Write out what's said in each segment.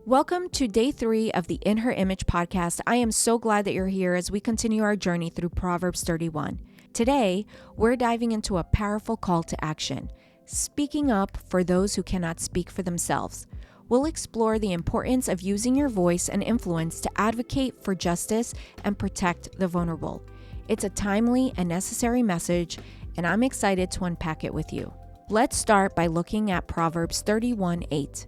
Welcome to day 3 of the In Her Image podcast. I am so glad that you're here as we continue our journey through Proverbs 31. Today, we're diving into a powerful call to action, speaking up for those who cannot speak for themselves. We'll explore the importance of using your voice and influence to advocate for justice and protect the vulnerable. It's a timely and necessary message, and I'm excited to unpack it with you. Let's start by looking at Proverbs 31:8.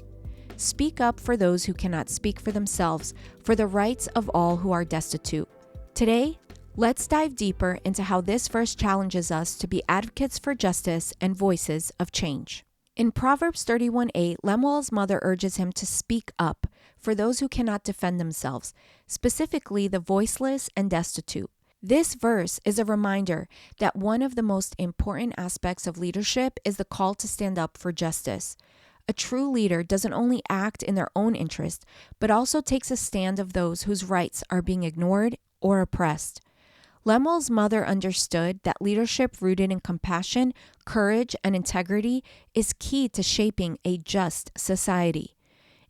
Speak up for those who cannot speak for themselves, for the rights of all who are destitute. Today, let's dive deeper into how this verse challenges us to be advocates for justice and voices of change. In Proverbs 31:8, Lemuel's mother urges him to speak up for those who cannot defend themselves, specifically the voiceless and destitute. This verse is a reminder that one of the most important aspects of leadership is the call to stand up for justice. A true leader doesn't only act in their own interest, but also takes a stand of those whose rights are being ignored or oppressed. Lemuel's mother understood that leadership rooted in compassion, courage, and integrity is key to shaping a just society.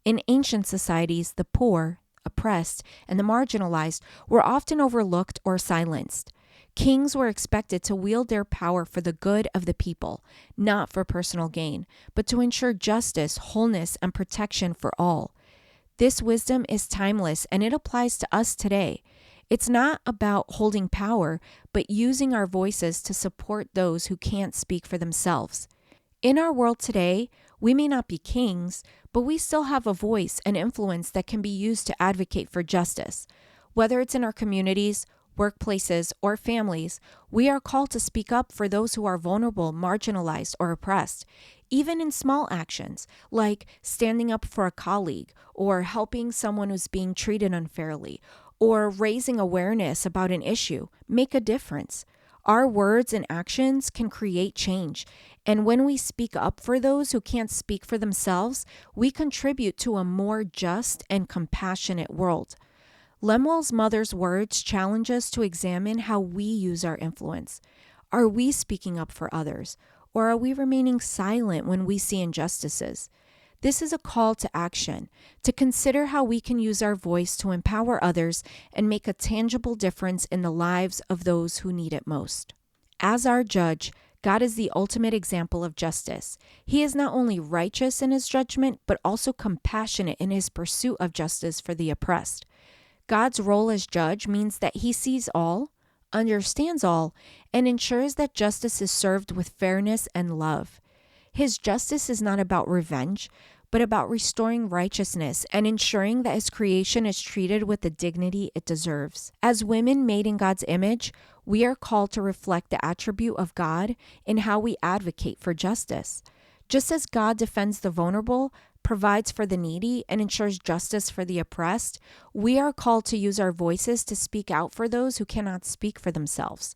In ancient societies, the poor, oppressed, and the marginalized were often overlooked or silenced. Kings were expected to wield their power for the good of the people, not for personal gain, but to ensure justice, wholeness, and protection for all. This wisdom is timeless, and it applies to us today. It's not about holding power, but using our voices to support those who can't speak for themselves. In our world today, we may not be kings, but we still have a voice and influence that can be used to advocate for justice. Whether it's in our communities, workplaces, or families, we are called to speak up for those who are vulnerable, marginalized, or oppressed. Even in small actions, like standing up for a colleague, or helping someone who's being treated unfairly, or raising awareness about an issue, make a difference. Our words and actions can create change, and when we speak up for those who can't speak for themselves, we contribute to a more just and compassionate world. Lemuel's mother's words challenge us to examine how we use our influence. Are we speaking up for others, or are we remaining silent when we see injustices? This is a call to action, to consider how we can use our voice to empower others and make a tangible difference in the lives of those who need it most. As our judge, God is the ultimate example of justice. He is not only righteous in his judgment, but also compassionate in his pursuit of justice for the oppressed. God's role as judge means that he sees all, understands all, and ensures that justice is served with fairness and love. His justice is not about revenge, but about restoring righteousness and ensuring that his creation is treated with the dignity it deserves. As women made in God's image, we are called to reflect the attribute of God in how we advocate for justice. Just as God defends the vulnerable, provides for the needy, and ensures justice for the oppressed, we are called to use our voices to speak out for those who cannot speak for themselves.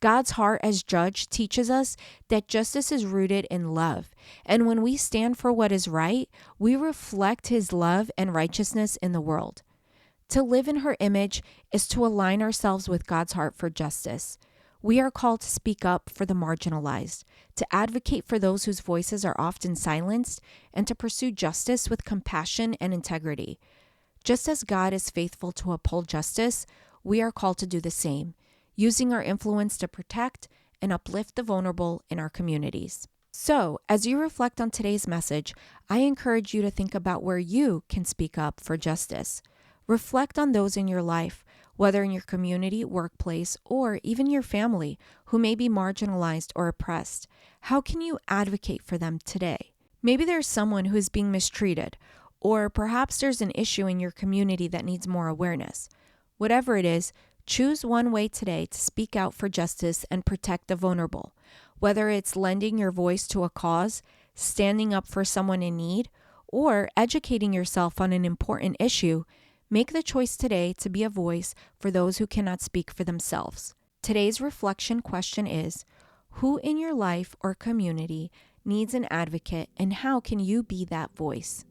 God's heart as judge teaches us that justice is rooted in love, and when we stand for what is right, we reflect his love and righteousness in the world. To live in her image is to align ourselves with God's heart for justice. We are called to speak up for the marginalized, to advocate for those whose voices are often silenced, and to pursue justice with compassion and integrity. Just as God is faithful to uphold justice, we are called to do the same, using our influence to protect and uplift the vulnerable in our communities. So, as you reflect on today's message, I encourage you to think about where you can speak up for justice. Reflect on those in your life, whether in your community, workplace, or even your family, who may be marginalized or oppressed. How can you advocate for them today? Maybe there's someone who is being mistreated, or perhaps there's an issue in your community that needs more awareness. Whatever it is, choose one way today to speak out for justice and protect the vulnerable. Whether it's lending your voice to a cause, standing up for someone in need, or educating yourself on an important issue, make the choice today to be a voice for those who cannot speak for themselves. Today's reflection question is, who in your life or community needs an advocate, and how can you be that voice?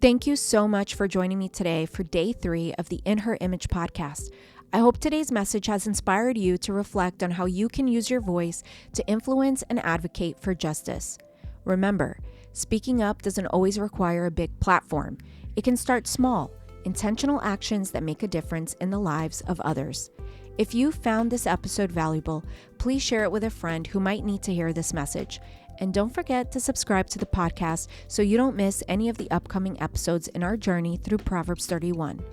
Thank you so much for joining me today for day 3 of the In Her Image podcast. I hope today's message has inspired you to reflect on how you can use your voice to influence and advocate for justice. Remember, speaking up doesn't always require a big platform. It can start small, intentional actions that make a difference in the lives of others. If you found this episode valuable, please share it with a friend who might need to hear this message. And don't forget to subscribe to the podcast so you don't miss any of the upcoming episodes in our journey through Proverbs 31.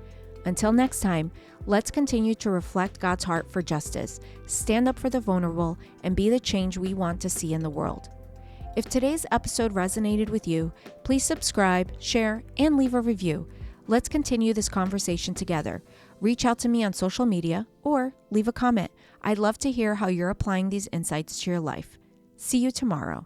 Until next time, let's continue to reflect God's heart for justice, stand up for the vulnerable, and be the change we want to see in the world. If today's episode resonated with you, please subscribe, share, and leave a review. Let's continue this conversation together. Reach out to me on social media or leave a comment. I'd love to hear how you're applying these insights to your life. See you tomorrow.